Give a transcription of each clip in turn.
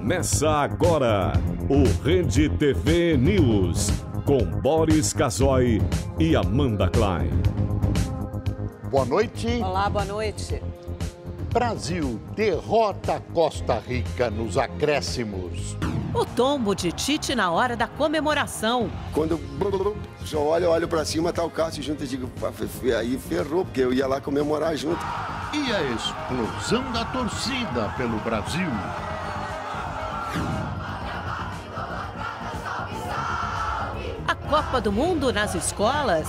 Começa agora o Rede TV News, com Boris Casoy e Amanda Klein. Boa noite. Olá, boa noite. Brasil derrota Costa Rica nos acréscimos. O tombo de Tite na hora da comemoração. Quando eu olho para cima, tá o Cássio junto, eu digo, aí ferrou, porque eu ia lá comemorar junto. E a explosão da torcida pelo Brasil. A Copa do Mundo nas escolas.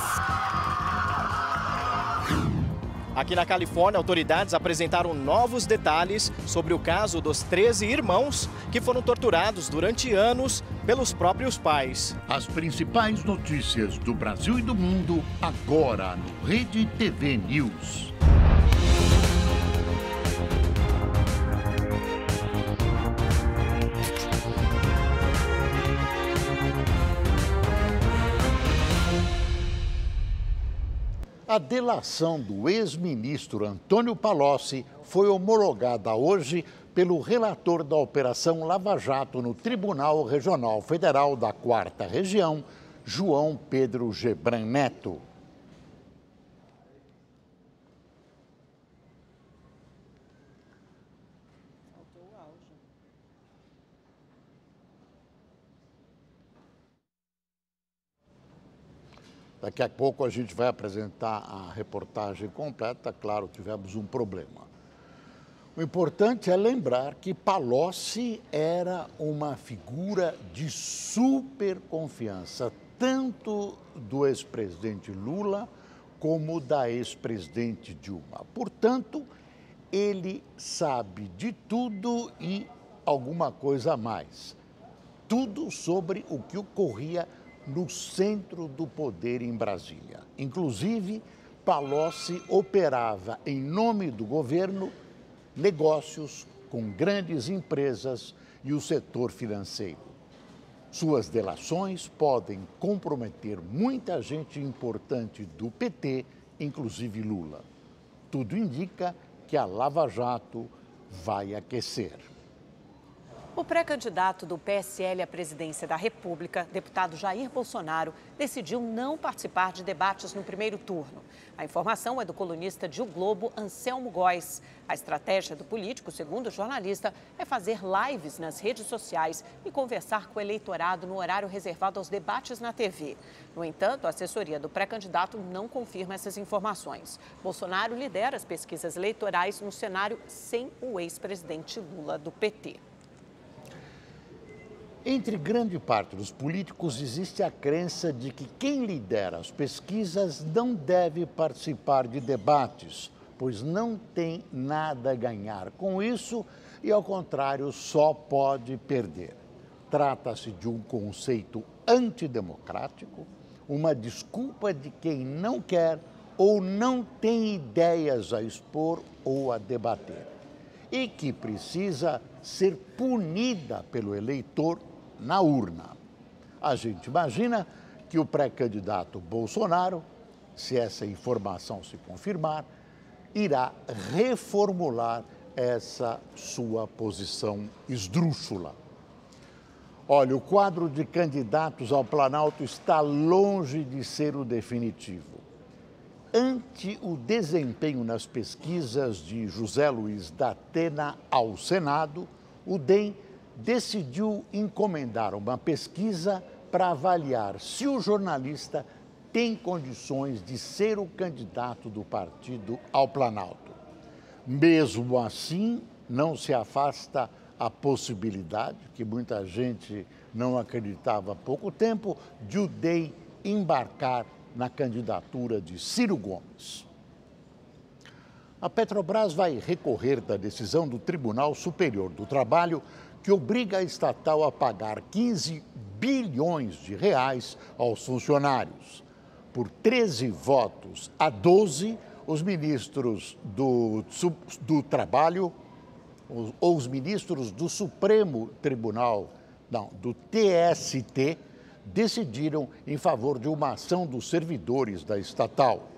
Aqui na Califórnia, autoridades apresentaram novos detalhes sobre o caso dos 13 irmãos que foram torturados durante anos pelos próprios pais. As principais notícias do Brasil e do mundo agora no Rede TV News. A delação do ex-ministro Antônio Palocci foi homologada hoje pelo relator da Operação Lava Jato no Tribunal Regional Federal da 4ª Região, João Pedro Gebran Neto. Daqui a pouco a gente vai apresentar a reportagem completa. Claro, tivemos um problema. O importante é lembrar que Palocci era uma figura de super confiança, tanto do ex-presidente Lula como da ex-presidente Dilma. Portanto, ele sabe de tudo e alguma coisa a mais. Tudo sobre o que ocorria no centro do poder em Brasília. Inclusive, Palocci operava em nome do governo negócios com grandes empresas e o setor financeiro. Suas delações podem comprometer muita gente importante do PT, inclusive Lula. Tudo indica que a Lava Jato vai aquecer. O pré-candidato do PSL à presidência da República, deputado Jair Bolsonaro, decidiu não participar de debates no primeiro turno. A informação é do colunista de O Globo, Anselmo Góes. A estratégia do político, segundo o jornalista, é fazer lives nas redes sociais e conversar com o eleitorado no horário reservado aos debates na TV. No entanto, a assessoria do pré-candidato não confirma essas informações. Bolsonaro lidera as pesquisas eleitorais no cenário sem o ex-presidente Lula do PT. Entre grande parte dos políticos existe a crença de que quem lidera as pesquisas não deve participar de debates, pois não tem nada a ganhar com isso e, ao contrário, só pode perder. Trata-se de um conceito antidemocrático, uma desculpa de quem não quer ou não tem ideias a expor ou a debater, e que precisa ser punida pelo eleitor na urna. A gente imagina que o pré-candidato Bolsonaro, se essa informação se confirmar, irá reformular essa sua posição esdrúxula. Olha, o quadro de candidatos ao Planalto está longe de ser o definitivo. Ante o desempenho nas pesquisas de José Luiz da Atena ao Senado, o DEM decidiu encomendar uma pesquisa para avaliar se o jornalista tem condições de ser o candidato do partido ao Planalto. Mesmo assim, não se afasta a possibilidade, que muita gente não acreditava há pouco tempo, de o DEM embarcar na candidatura de Ciro Gomes. A Petrobras vai recorrer da decisão do Tribunal Superior do Trabalho, que obriga a estatal a pagar 15 bilhões de reais aos funcionários. Por 13 votos a 12, os ministros do Trabalho, ou os ministros do Supremo Tribunal, do TST, decidiram em favor de uma ação dos servidores da estatal.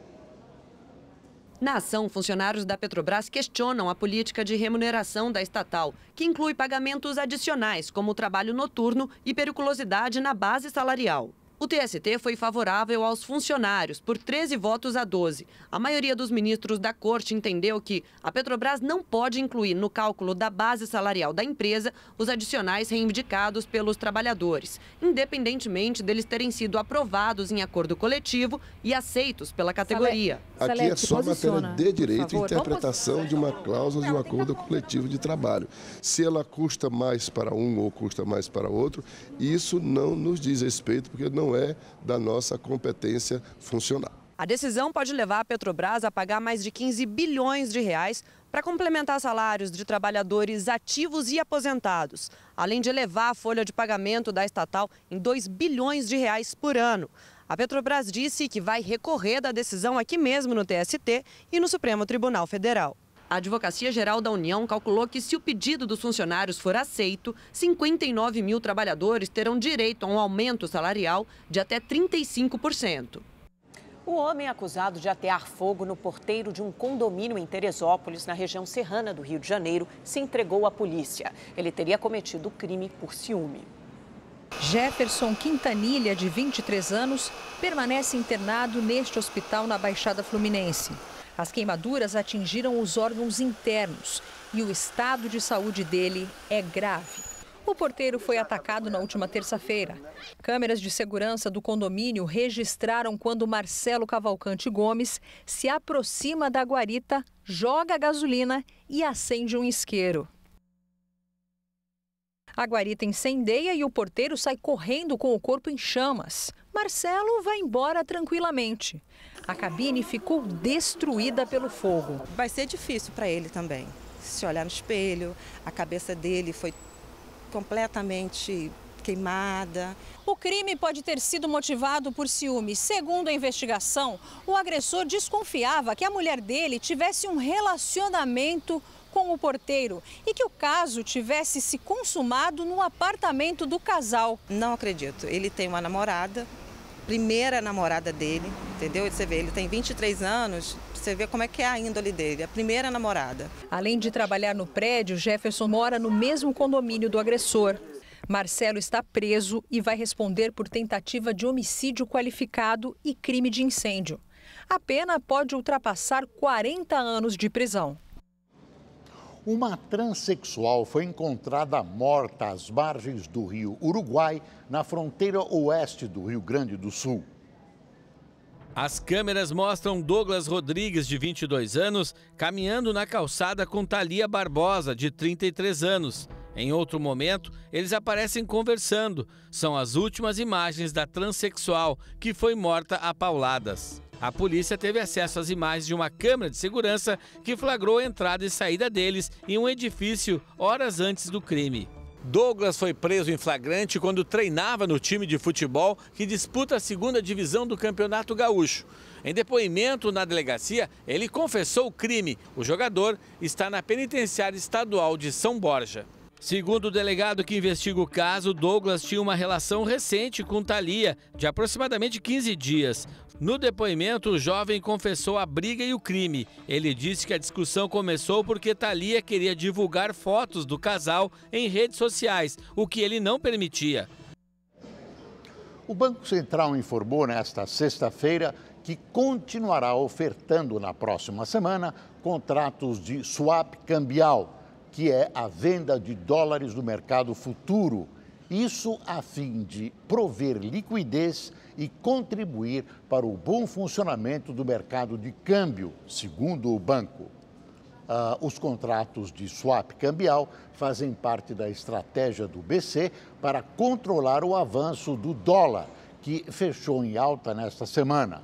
Na ação, funcionários da Petrobras questionam a política de remuneração da estatal, que inclui pagamentos adicionais, como o trabalho noturno e periculosidade na base salarial. O TST foi favorável aos funcionários, por 13 votos a 12. A maioria dos ministros da Corte entendeu que a Petrobras não pode incluir no cálculo da base salarial da empresa os adicionais reivindicados pelos trabalhadores, independentemente deles terem sido aprovados em acordo coletivo e aceitos pela categoria. Aqui é só matéria de direito e interpretação de uma cláusula de um acordo coletivo de trabalho. Se ela custa mais para um ou custa mais para outro, isso não nos diz respeito, porque não é da nossa competência funcional. A decisão pode levar a Petrobras a pagar mais de 15 bilhões de reais para complementar salários de trabalhadores ativos e aposentados, além de elevar a folha de pagamento da estatal em 2 bilhões de reais por ano. A Petrobras disse que vai recorrer da decisão aqui mesmo no TST e no Supremo Tribunal Federal. A Advocacia Geral da União calculou que, se o pedido dos funcionários for aceito, 59 mil trabalhadores terão direito a um aumento salarial de até 35%. O homem acusado de atear fogo no porteiro de um condomínio em Teresópolis, na região serrana do Rio de Janeiro, se entregou à polícia. Ele teria cometido o crime por ciúme. Jefferson Quintanilha, de 23 anos, permanece internado neste hospital na Baixada Fluminense. As queimaduras atingiram os órgãos internos e o estado de saúde dele é grave. O porteiro foi atacado na última terça-feira. Câmeras de segurança do condomínio registraram quando Marcelo Cavalcante Gomes se aproxima da guarita, joga gasolina e acende um isqueiro. A guarita incendeia e o porteiro sai correndo com o corpo em chamas. Marcelo vai embora tranquilamente. A cabine ficou destruída pelo fogo. Vai ser difícil para ele também. Se olhar no espelho, a cabeça dele foi completamente queimada. O crime pode ter sido motivado por ciúme. Segundo a investigação, o agressor desconfiava que a mulher dele tivesse um relacionamento com o porteiro e que o caso tivesse se consumado no apartamento do casal. Não acredito. Ele tem uma namorada, primeira namorada dele, entendeu? Você vê, ele tem 23 anos, você vê como é que é a índole dele, a primeira namorada. Além de trabalhar no prédio, Jefferson mora no mesmo condomínio do agressor. Marcelo está preso e vai responder por tentativa de homicídio qualificado e crime de incêndio. A pena pode ultrapassar 40 anos de prisão. Uma transexual foi encontrada morta às margens do rio Uruguai, na fronteira oeste do Rio Grande do Sul. As câmeras mostram Douglas Rodrigues, de 22 anos, caminhando na calçada com Thalia Barbosa, de 33 anos. Em outro momento, eles aparecem conversando. São as últimas imagens da transexual, que foi morta a pauladas. A polícia teve acesso às imagens de uma câmera de segurança que flagrou a entrada e saída deles em um edifício horas antes do crime. Douglas foi preso em flagrante quando treinava no time de futebol que disputa a segunda divisão do Campeonato Gaúcho. Em depoimento na delegacia, ele confessou o crime. O jogador está na penitenciária estadual de São Borja. Segundo o delegado que investiga o caso, Douglas tinha uma relação recente com Thalia, de aproximadamente 15 dias. No depoimento, o jovem confessou a briga e o crime. Ele disse que a discussão começou porque Thalia queria divulgar fotos do casal em redes sociais, o que ele não permitia. O Banco Central informou nesta sexta-feira que continuará ofertando na próxima semana contratos de swap cambial, que é a venda de dólares no mercado futuro. Isso a fim de prover liquidez e contribuir para o bom funcionamento do mercado de câmbio, segundo o banco. Os contratos de swap cambial fazem parte da estratégia do BC para controlar o avanço do dólar, que fechou em alta nesta semana.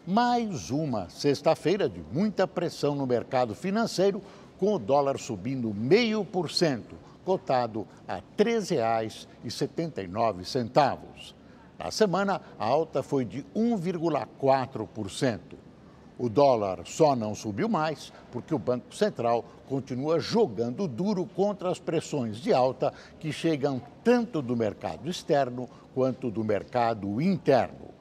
Mais uma sexta-feira de muita pressão no mercado financeiro, com o dólar subindo 0,5%, cotado a R$ 3,79. Na semana, a alta foi de 1,4%. O dólar só não subiu mais porque o Banco Central continua jogando duro contra as pressões de alta que chegam tanto do mercado externo quanto do mercado interno.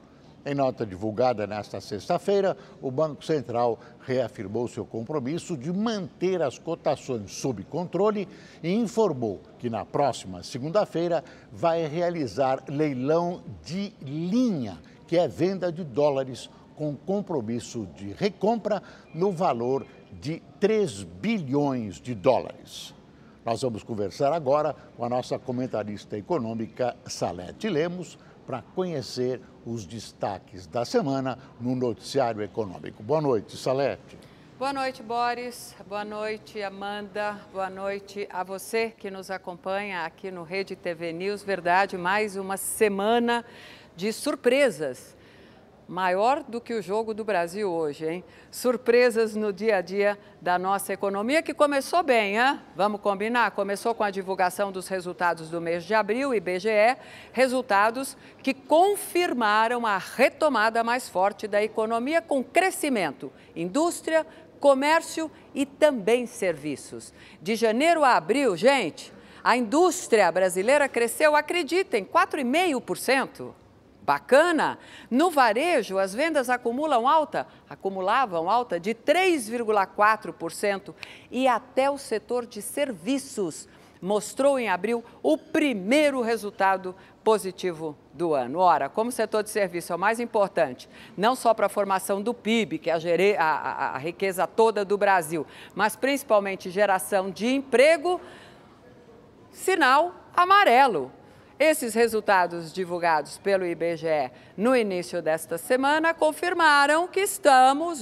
Em nota divulgada nesta sexta-feira, o Banco Central reafirmou seu compromisso de manter as cotações sob controle e informou que na próxima segunda-feira vai realizar leilão de linha, que é venda de dólares com compromisso de recompra no valor de 3 bilhões de dólares. Nós vamos conversar agora com a nossa comentarista econômica, Salete Lemos, para conhecer os destaques da semana no noticiário econômico. Boa noite, Salete. Boa noite, Boris. Boa noite, Amanda. Boa noite a você que nos acompanha aqui no Rede TV News. Verdade, mais uma semana de surpresas. Maior do que o Jogo do Brasil hoje, hein? Surpresas no dia a dia da nossa economia, que começou bem, hein? Vamos combinar? Começou com a divulgação dos resultados do mês de abril, IBGE, resultados que confirmaram a retomada mais forte da economia com crescimento, indústria, comércio e também serviços. De janeiro a abril, gente, a indústria brasileira cresceu, acreditem, 4,5%. Bacana! No varejo, as vendas acumulavam alta de 3,4% e até o setor de serviços mostrou em abril o primeiro resultado positivo do ano. Ora, como o setor de serviço é o mais importante, não só para a formação do PIB, que é a riqueza toda do Brasil, mas principalmente geração de emprego, sinal amarelo. Esses resultados divulgados pelo IBGE no início desta semana confirmaram que estávamos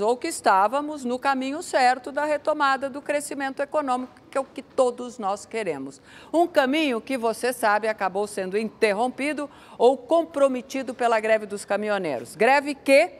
no caminho certo da retomada do crescimento econômico, que é o que todos nós queremos. Um caminho que, você sabe, acabou sendo interrompido ou comprometido pela greve dos caminhoneiros. Greve que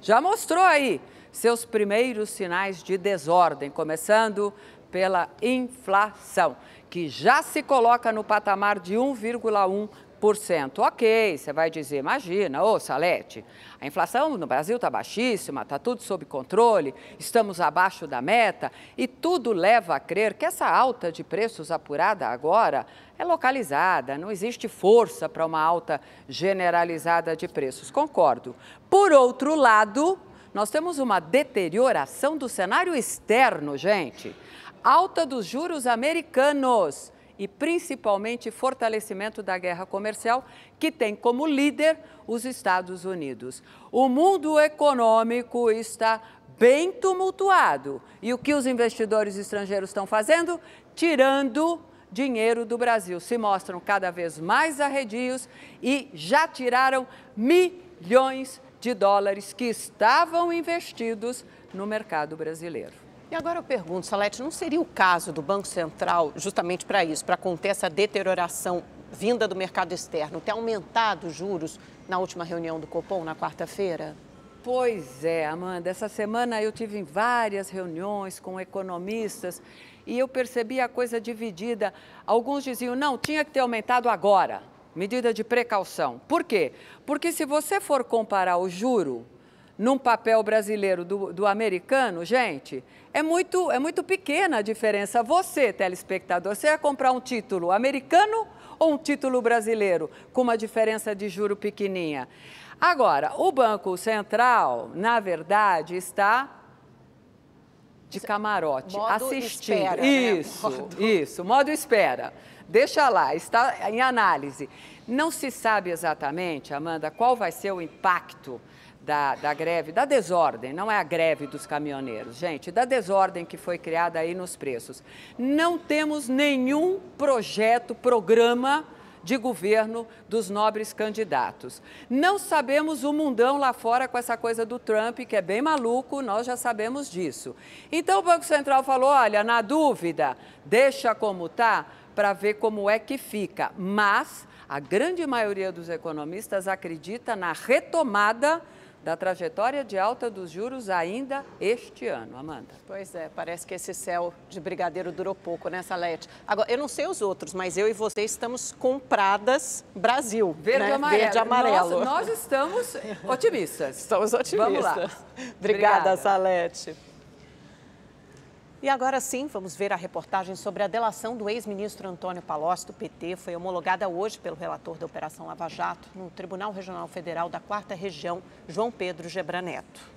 já mostrou aí seus primeiros sinais de desordem, começando pela inflação, que já se coloca no patamar de 1,1%. Ok, você vai dizer, imagina, ô Salete, a inflação no Brasil está baixíssima, está tudo sob controle, estamos abaixo da meta e tudo leva a crer que essa alta de preços apurada agora é localizada, não existe força para uma alta generalizada de preços. Concordo. Por outro lado, nós temos uma deterioração do cenário externo, gente. Alta dos juros americanos e principalmente fortalecimento da guerra comercial, que tem como líder os Estados Unidos. O mundo econômico está bem tumultuado. E o que os investidores estrangeiros estão fazendo? Tirando dinheiro do Brasil. Se mostram cada vez mais arredios e já tiraram milhões de dólares que estavam investidos no mercado brasileiro. E agora eu pergunto, Salete, não seria o caso do Banco Central, justamente para isso, para conter essa deterioração vinda do mercado externo, ter aumentado os juros na última reunião do Copom, na quarta-feira? Pois é, Amanda, essa semana eu tive várias reuniões com economistas e eu percebi a coisa dividida. Alguns diziam, não, tinha que ter aumentado agora, medida de precaução. Por quê? Porque se você for comparar o juro num papel brasileiro do americano, gente, é muito pequena a diferença. Você, telespectador, você ia comprar um título americano ou um título brasileiro com uma diferença de juro pequenininha? Agora, o Banco Central, na verdade, está de camarote, modo assistindo. Espera, Isso, modo espera. Deixa lá, está em análise. Não se sabe exatamente, Amanda, qual vai ser o impacto da greve, da desordem, não é a greve dos caminhoneiros, gente, da desordem que foi criada aí nos preços. Não temos nenhum programa de governo dos nobres candidatos. Não sabemos o mundão lá fora com essa coisa do Trump, que é bem maluco, nós já sabemos disso. Então o Banco Central falou, olha, na dúvida, deixa como está para ver como é que fica. Mas a grande maioria dos economistas acredita na retomada da trajetória de alta dos juros ainda este ano, Amanda. Pois é, parece que esse céu de brigadeiro durou pouco, né, Salete? Agora, eu não sei os outros, mas eu e você estamos compradas Brasil. Verde e amarelo. Verde e amarelo. Nós estamos otimistas. Estamos otimistas. Vamos lá. Obrigada, Salete. E agora sim, vamos ver a reportagem sobre a delação do ex-ministro Antônio Palocci, do PT. Foi homologada hoje pelo relator da Operação Lava Jato no Tribunal Regional Federal da 4ª Região, João Pedro Gebran Neto.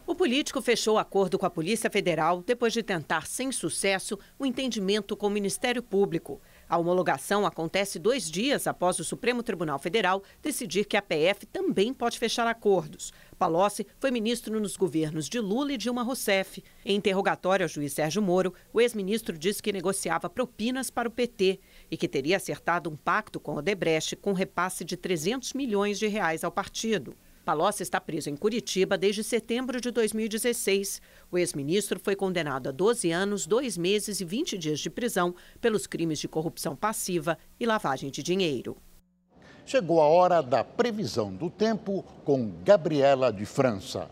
O político fechou acordo com a Polícia Federal depois de tentar, sem sucesso, o entendimento com o Ministério Público. A homologação acontece 2 dias após o Supremo Tribunal Federal decidir que a PF também pode fechar acordos. Palocci foi ministro nos governos de Lula e Dilma Rousseff. Em interrogatório ao juiz Sérgio Moro, o ex-ministro disse que negociava propinas para o PT e que teria acertado um pacto com o Odebrecht com repasse de 300 milhões de reais ao partido. Palocci está preso em Curitiba desde setembro de 2016. O ex-ministro foi condenado a 12 anos, 2 meses e 20 dias de prisão pelos crimes de corrupção passiva e lavagem de dinheiro. Chegou a hora da previsão do tempo com Gabriela de França.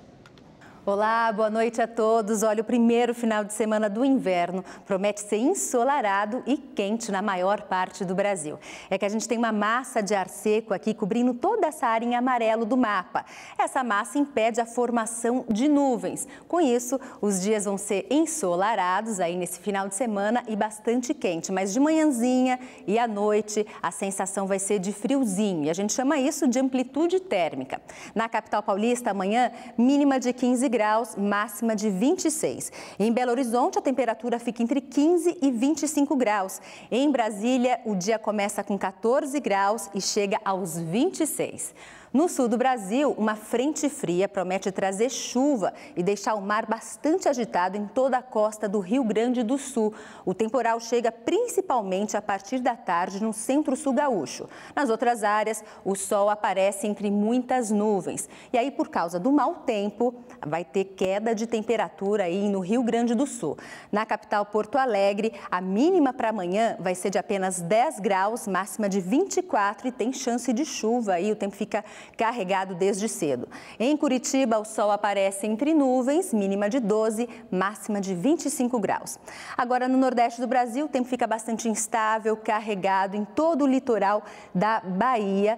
Olá, boa noite a todos. Olha, o primeiro final de semana do inverno promete ser ensolarado e quente na maior parte do Brasil. É que a gente tem uma massa de ar seco aqui cobrindo toda essa área em amarelo do mapa. Essa massa impede a formação de nuvens. Com isso, os dias vão ser ensolarados aí nesse final de semana e bastante quente. Mas de manhãzinha e à noite a sensação vai ser de friozinho e a gente chama isso de amplitude térmica. Na capital paulista, amanhã, mínima de 15 graus, máxima de 26. Em Belo Horizonte, a temperatura fica entre 15 e 25 graus. Em Brasília, o dia começa com 14 graus e chega aos 26. No sul do Brasil, uma frente fria promete trazer chuva e deixar o mar bastante agitado em toda a costa do Rio Grande do Sul. O temporal chega principalmente a partir da tarde no centro-sul gaúcho. Nas outras áreas, o sol aparece entre muitas nuvens. E aí, por causa do mau tempo, vai ter queda de temperatura aí no Rio Grande do Sul. Na capital Porto Alegre, a mínima para amanhã vai ser de apenas 10 graus, máxima de 24 e tem chance de chuva aí, o tempo fica carregado desde cedo. Em Curitiba, o sol aparece entre nuvens, mínima de 12, máxima de 25 graus. Agora, no nordeste do Brasil, o tempo fica bastante instável, carregado em todo o litoral da Bahia.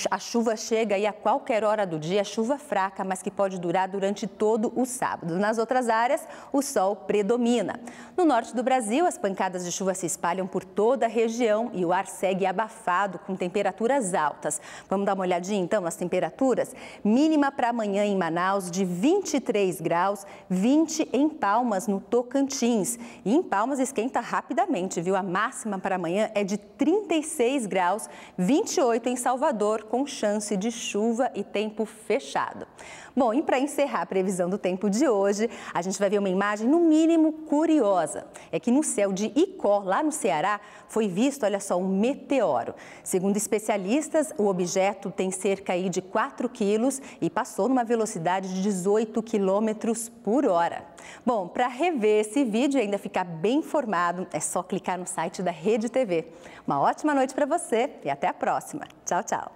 A chuva chega aí a qualquer hora do dia, chuva fraca, mas que pode durar durante todo o sábado. Nas outras áreas, o sol predomina. No norte do Brasil, as pancadas de chuva se espalham por toda a região e o ar segue abafado, com temperaturas altas. Vamos dar uma olhadinha, então, nas temperaturas? Mínima para amanhã em Manaus de 23 graus, 20 em Palmas, no Tocantins. E em Palmas esquenta rapidamente, viu? A máxima para amanhã é de 36 graus, 28 em Salvador, com chance de chuva e tempo fechado. Bom, e para encerrar a previsão do tempo de hoje, a gente vai ver uma imagem no mínimo curiosa. É que no céu de Icó, lá no Ceará, foi visto, olha só, um meteoro. Segundo especialistas, o objeto tem cerca aí de 4 quilos e passou numa velocidade de 18 quilômetros por hora. Bom, para rever esse vídeo e ainda ficar bem informado, é só clicar no site da Rede TV. Uma ótima noite para você e até a próxima. Tchau, tchau.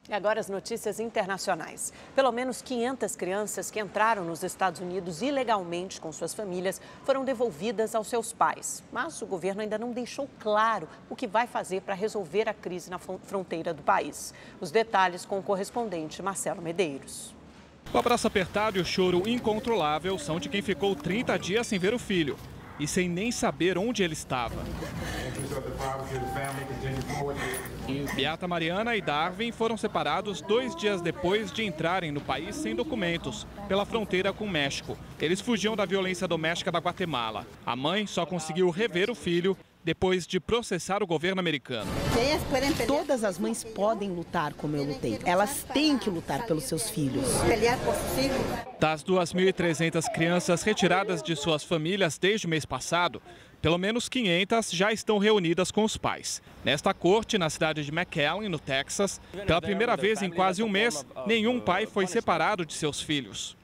E agora as notícias internacionais. Pelo menos 500 crianças que entraram nos Estados Unidos ilegalmente com suas famílias foram devolvidas aos seus pais. Mas o governo ainda não deixou claro o que vai fazer para resolver a crise na fronteira do país. Os detalhes com o correspondente Marcelo Medeiros. O abraço apertado e o choro incontrolável são de quem ficou 30 dias sem ver o filho e sem nem saber onde ele estava. Beata Mariana e Darwin foram separados 2 dias depois de entrarem no país sem documentos, pela fronteira com o México. Eles fugiam da violência doméstica da Guatemala. A mãe só conseguiu rever o filho depois de processar o governo americano. Todas as mães podem lutar como eu lutei. Elas têm que lutar pelos seus filhos. Das 2.300 crianças retiradas de suas famílias desde o mês passado, pelo menos 500 já estão reunidas com os pais. Nesta corte, na cidade de McAllen, no Texas, pela primeira vez em quase um mês, nenhum pai foi separado de seus filhos.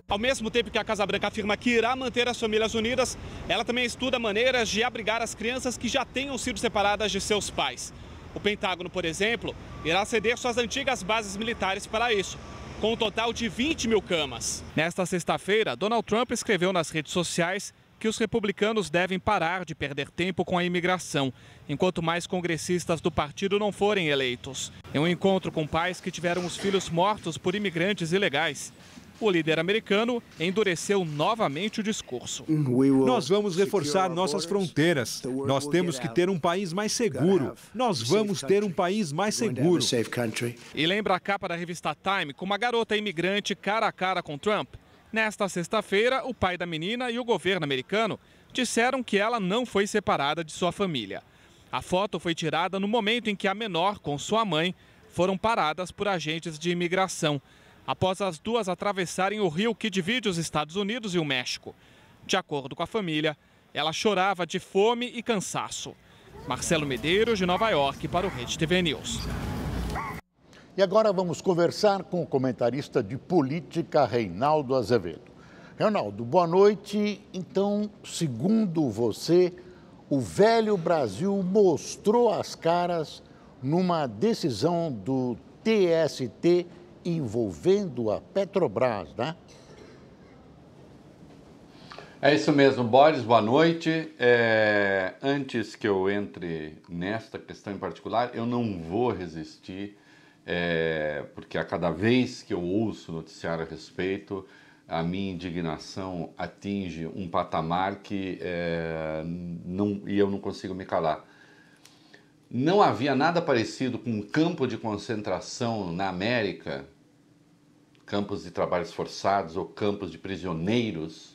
Ao mesmo tempo que a Casa Branca afirma que irá manter as famílias unidas, ela também estuda maneiras de abrigar as crianças que já tenham sido separadas de seus pais. O Pentágono, por exemplo, irá ceder suas antigas bases militares para isso, com um total de 20 mil camas. Nesta sexta-feira, Donald Trump escreveu nas redes sociais que os republicanos devem parar de perder tempo com a imigração, enquanto mais congressistas do partido não forem eleitos. Em um encontro com pais que tiveram os filhos mortos por imigrantes ilegais, o líder americano endureceu novamente o discurso. Nós vamos reforçar nossas fronteiras. Nós temos que ter um país mais seguro. Nós vamos ter um país mais seguro. E lembra a capa da revista Time com uma garota imigrante cara a cara com Trump? Nesta sexta-feira, o pai da menina e o governo americano disseram que ela não foi separada de sua família. A foto foi tirada no momento em que a menor, com sua mãe, foram paradas por agentes de imigração, após as duas atravessarem o rio que divide os Estados Unidos e o México. De acordo com a família, ela chorava de fome e cansaço. Marcelo Medeiros, de Nova York, para o Rede TV News. E agora vamos conversar com o comentarista de política, Reinaldo Azevedo. Reinaldo, boa noite. Então, segundo você, o velho Brasil mostrou as caras numa decisão do TST envolvendo a Petrobras, né? É isso mesmo, Boris, boa noite. Antes que eu entre nesta questão em particular, eu não vou resistir, porque a cada vez que eu ouço noticiário a respeito, a minha indignação atinge um patamar que eu não consigo me calar. Não havia nada parecido com um campo de concentração na América, campos de trabalhos forçados ou campos de prisioneiros,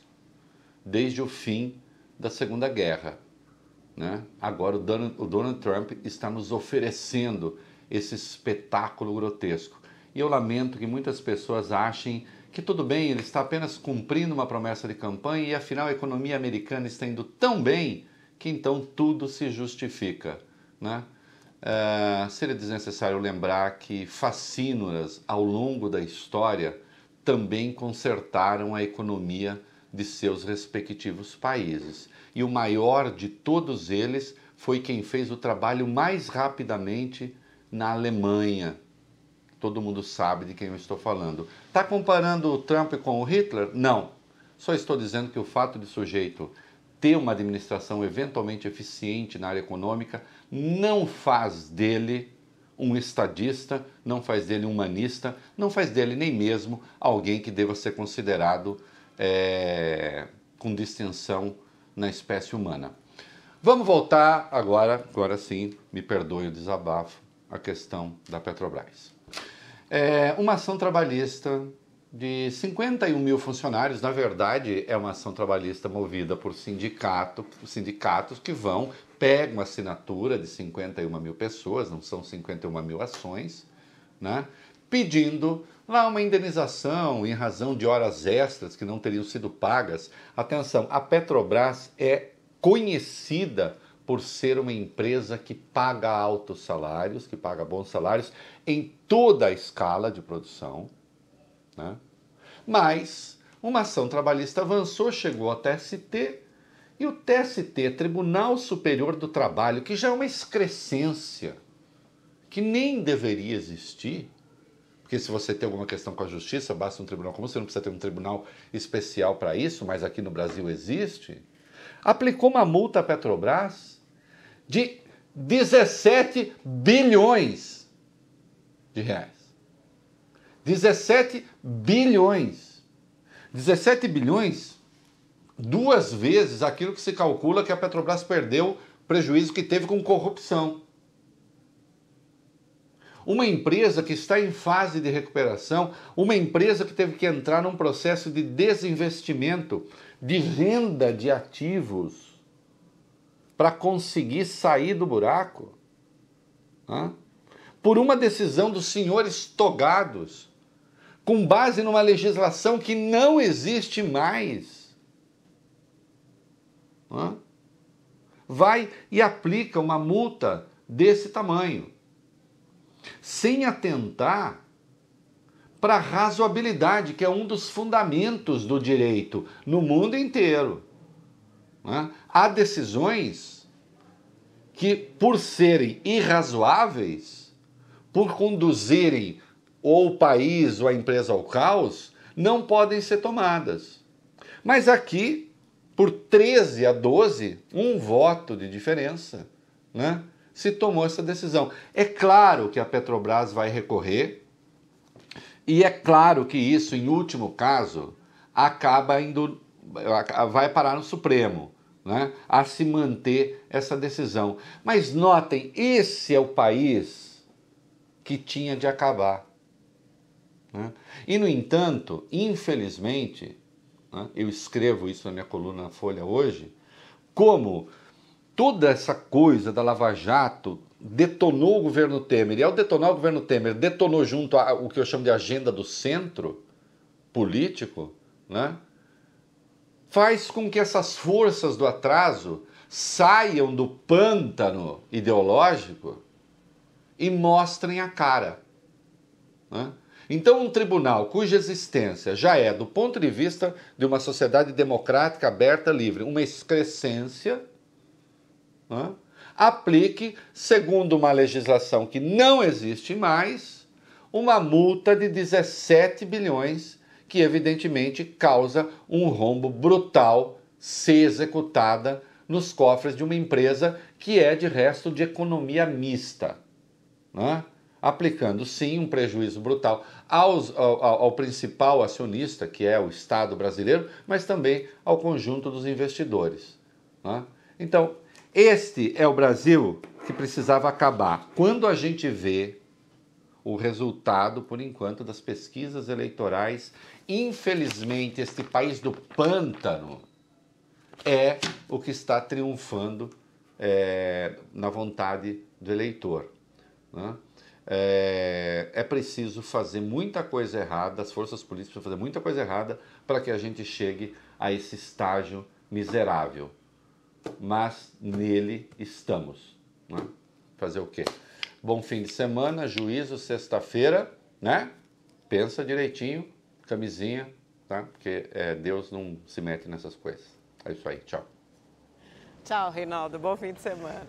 desde o fim da Segunda Guerra, né? Agora o Donald Trump está nos oferecendo esse espetáculo grotesco. E eu lamento que muitas pessoas achem que tudo bem, ele está apenas cumprindo uma promessa de campanha e afinal a economia americana está indo tão bem que então tudo se justifica, né? Seria desnecessário lembrar que facínoras ao longo da história também consertaram a economia de seus respectivos países. E o maior de todos eles foi quem fez o trabalho mais rapidamente na Alemanha. Todo mundo sabe de quem eu estou falando. Está comparando o Trump com o Hitler? Não. Só estou dizendo que o fato de sujeito ter uma administração eventualmente eficiente na área econômica não faz dele um estadista, não faz dele um humanista, não faz dele nem mesmo alguém que deva ser considerado com distinção na espécie humana. Vamos voltar agora sim, me perdoe o desabafo, a questão da Petrobras. Uma ação trabalhista de 51 mil funcionários, na verdade é uma ação trabalhista movida por sindicatos que pegam a assinatura de 51 mil pessoas, não são 51 mil ações, né, pedindo lá uma indenização em razão de horas extras que não teriam sido pagas. Atenção, a Petrobras é conhecida por ser uma empresa que paga altos salários, que paga bons salários em toda a escala de produção, né? Mas uma ação trabalhista avançou, chegou ao TST, e o TST, Tribunal Superior do Trabalho, que já é uma excrescência, que nem deveria existir, porque se você tem alguma questão com a justiça, basta um tribunal comum, você não precisa ter um tribunal especial para isso, mas aqui no Brasil existe, aplicou uma multa à Petrobras de 17 bilhões de reais. 17 bilhões. 17 bilhões, 2 vezes aquilo que se calcula que a Petrobras perdeu, prejuízo que teve com corrupção. Uma empresa que está em fase de recuperação, uma empresa que teve que entrar num processo de desinvestimento, de venda de ativos, para conseguir sair do buraco, né? Por uma decisão dos senhores togados, com base numa legislação que não existe mais, né? Vai e aplica uma multa desse tamanho, sem atentar para a razoabilidade, que é um dos fundamentos do direito no mundo inteiro, né? Há decisões que, por serem irrazoáveis, por conduzirem ou o país ou a empresa ao caos, não podem ser tomadas. Mas aqui, por 13 a 12, um voto de diferença, né, se tomou essa decisão. É claro que a Petrobras vai recorrer, E é claro que isso, em último caso, vai parar no Supremo, né, a se manter essa decisão. Mas notem, esse é o país que tinha de acabar. Né? E, no entanto, infelizmente, né, eu escrevo isso na minha coluna na Folha hoje, como toda essa coisa da Lava Jato detonou o governo Temer, e ao detonar o governo Temer, detonou junto o que eu chamo de agenda do centro político, né? Faz com que essas forças do atraso saiam do pântano ideológico e mostrem a cara. Né? Então, um tribunal cuja existência já é, do ponto de vista de uma sociedade democrática, aberta, livre, uma excrescência, né? Aplique, segundo uma legislação que não existe mais, uma multa de 17 bilhões, que evidentemente causa um rombo brutal ser executada nos cofres de uma empresa que é, de resto, de economia mista, né? Aplicando, sim, um prejuízo brutal ao principal acionista, que é o Estado brasileiro, mas também ao conjunto dos investidores. Né? Então, este é o Brasil que precisava acabar. Quando a gente vê o resultado, por enquanto, das pesquisas eleitorais, infelizmente, este país do pântano é o que está triunfando na vontade do eleitor. Né? É preciso fazer muita coisa errada, as forças políticas precisam fazer muita coisa errada para que a gente chegue a esse estágio miserável. Mas nele estamos. Né? Fazer o quê? Bom fim de semana, juízo, sexta-feira, né? Pensa direitinho, camisinha, tá? Porque Deus não se mete nessas coisas. É isso aí, tchau. Tchau, Reinaldo. Bom fim de semana.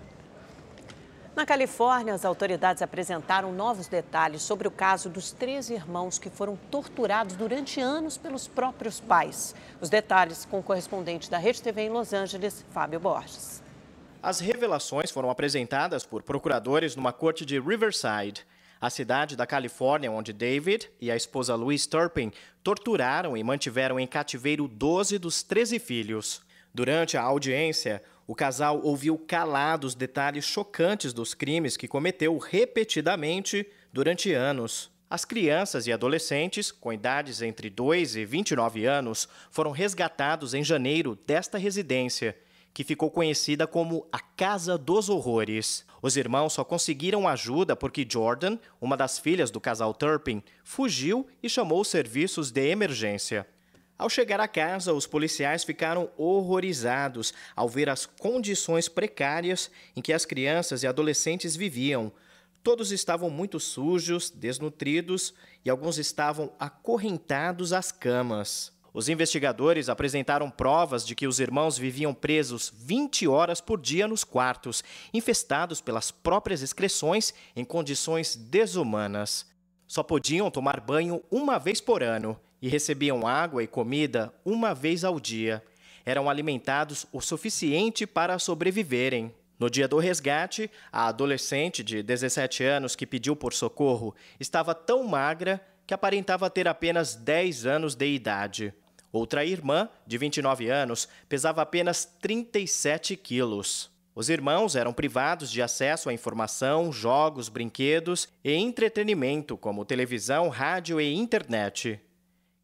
Na Califórnia, as autoridades apresentaram novos detalhes sobre o caso dos 13 irmãos que foram torturados durante anos pelos próprios pais. Os detalhes com o correspondente da Rede TV em Los Angeles, Fábio Borges. As revelações foram apresentadas por procuradores numa corte de Riverside, a cidade da Califórnia onde David e a esposa Louise Turpin torturaram e mantiveram em cativeiro 12 dos 13 filhos. Durante a audiência, o casal ouviu calado os detalhes chocantes dos crimes que cometeu repetidamente durante anos. As crianças e adolescentes, com idades entre 2 e 29 anos, foram resgatados em janeiro desta residência, que ficou conhecida como a Casa dos Horrores. Os irmãos só conseguiram ajuda porque Jordan, uma das filhas do casal Turpin, fugiu e chamou os serviços de emergência. Ao chegar à casa, os policiais ficaram horrorizados ao ver as condições precárias em que as crianças e adolescentes viviam. Todos estavam muito sujos, desnutridos e alguns estavam acorrentados às camas. Os investigadores apresentaram provas de que os irmãos viviam presos 20 horas por dia nos quartos, infestados pelas próprias excreções em condições desumanas. Só podiam tomar banho uma vez por ano e recebiam água e comida uma vez ao dia. Eram alimentados o suficiente para sobreviverem. No dia do resgate, a adolescente de 17 anos que pediu por socorro estava tão magra que aparentava ter apenas 10 anos de idade. Outra irmã, de 29 anos, pesava apenas 37 quilos. Os irmãos eram privados de acesso à informação, jogos, brinquedos e entretenimento, como televisão, rádio e internet.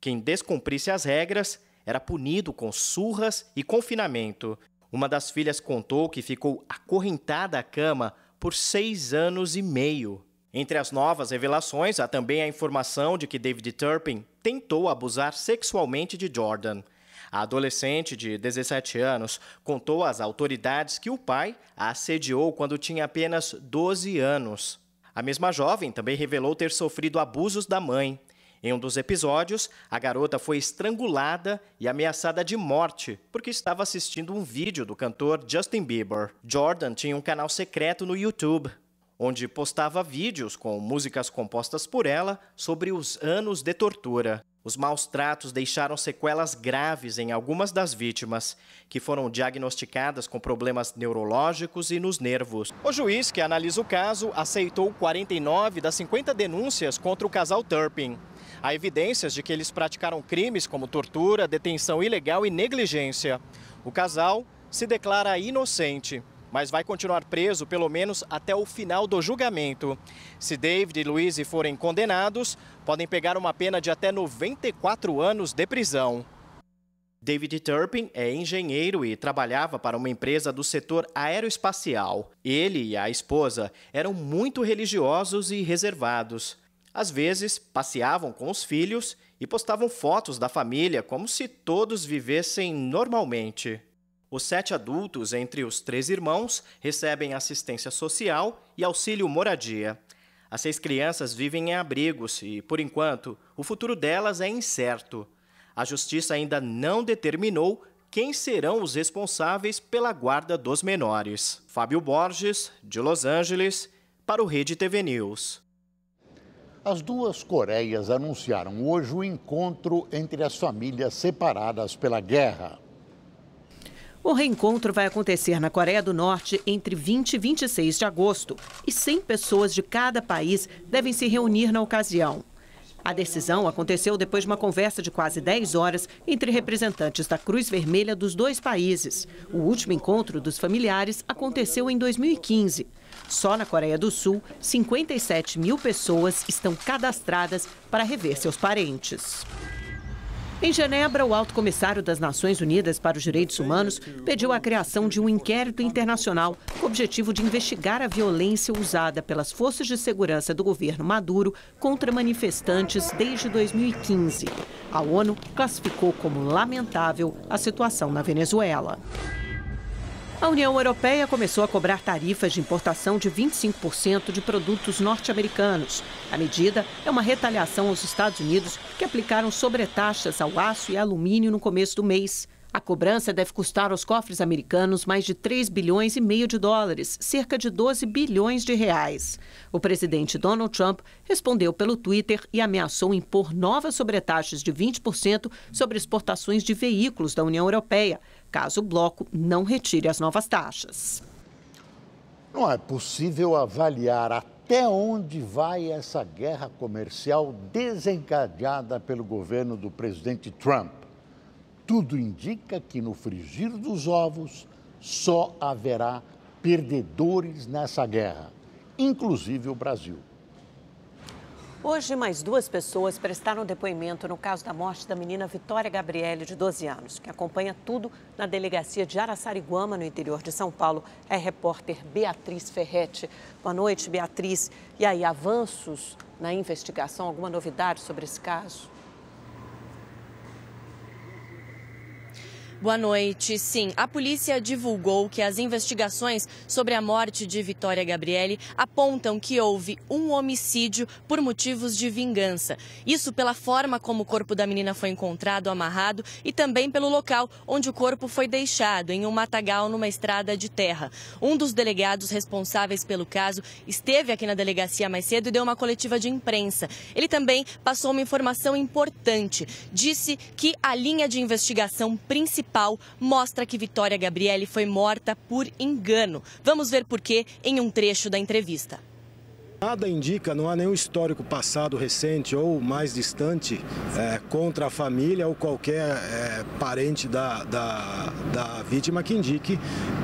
Quem descumprisse as regras era punido com surras e confinamento. Uma das filhas contou que ficou acorrentada à cama por 6 anos e meio. Entre as novas revelações, há também a informação de que David Turpin tentou abusar sexualmente de Jordan. A adolescente de 17 anos contou às autoridades que o pai a assediou quando tinha apenas 12 anos. A mesma jovem também revelou ter sofrido abusos da mãe. Em um dos episódios, a garota foi estrangulada e ameaçada de morte porque estava assistindo um vídeo do cantor Justin Bieber. Jordan tinha um canal secreto no YouTube, onde postava vídeos com músicas compostas por ela sobre os anos de tortura. Os maus tratos deixaram sequelas graves em algumas das vítimas, que foram diagnosticadas com problemas neurológicos e nos nervos. O juiz que analisa o caso aceitou 49 das 50 denúncias contra o casal Turpin. Há evidências de que eles praticaram crimes como tortura, detenção ilegal e negligência. O casal se declara inocente, mas vai continuar preso pelo menos até o final do julgamento. Se David e Louise forem condenados, podem pegar uma pena de até 94 anos de prisão. David Turpin é engenheiro e trabalhava para uma empresa do setor aeroespacial. Ele e a esposa eram muito religiosos e reservados. Às vezes, passeavam com os filhos e postavam fotos da família como se todos vivessem normalmente. Os 7 adultos, entre os 3 irmãos, recebem assistência social e auxílio moradia. As 6 crianças vivem em abrigos e, por enquanto, o futuro delas é incerto. A justiça ainda não determinou quem serão os responsáveis pela guarda dos menores. Fábio Borges, de Los Angeles, para o Rede TV News. As duas Coreias anunciaram hoje o encontro entre as famílias separadas pela guerra. O reencontro vai acontecer na Coreia do Norte entre 20 e 26 de agosto e 100 pessoas de cada país devem se reunir na ocasião. A decisão aconteceu depois de uma conversa de quase 10 horas entre representantes da Cruz Vermelha dos 2 países. O último encontro dos familiares aconteceu em 2015. Só na Coreia do Sul, 57 mil pessoas estão cadastradas para rever seus parentes. Em Genebra, o Alto Comissário das Nações Unidas para os Direitos Humanos pediu a criação de um inquérito internacional com o objetivo de investigar a violência usada pelas forças de segurança do governo Maduro contra manifestantes desde 2015. A ONU classificou como lamentável a situação na Venezuela. A União Europeia começou a cobrar tarifas de importação de 25% de produtos norte-americanos. A medida é uma retaliação aos Estados Unidos, que aplicaram sobretaxas ao aço e alumínio no começo do mês. A cobrança deve custar aos cofres americanos mais de 3,5 bilhões de dólares, cerca de 12 bilhões de reais. O presidente Donald Trump respondeu pelo Twitter e ameaçou impor novas sobretaxas de 20% sobre exportações de veículos da União Europeia, caso o bloco não retire as novas taxas. Não é possível avaliar até onde vai essa guerra comercial desencadeada pelo governo do presidente Trump. Tudo indica que no frigir dos ovos só haverá perdedores nessa guerra, inclusive o Brasil. Hoje, mais 2 pessoas prestaram depoimento no caso da morte da menina Vitória Gabriele, de 12 anos, que acompanha tudo na delegacia de Araçariguama, no interior de São Paulo. É a repórter Beatriz Ferretti. Boa noite, Beatriz. E aí, avanços na investigação? Alguma novidade sobre esse caso? Boa noite. Sim, a polícia divulgou que as investigações sobre a morte de Vitória Gabriele apontam que houve um homicídio por motivos de vingança. Isso pela forma como o corpo da menina foi encontrado amarrado e também pelo local onde o corpo foi deixado, em um matagal numa estrada de terra. Um dos delegados responsáveis pelo caso esteve aqui na delegacia mais cedo e deu uma coletiva de imprensa. Ele também passou uma informação importante. Disse que a linha de investigação principal mostra que Vitória Gabriele foi morta por engano. Vamos ver por quê em um trecho da entrevista. Nada indica, não há nenhum histórico passado recente ou mais distante contra a família ou qualquer parente da vítima que indique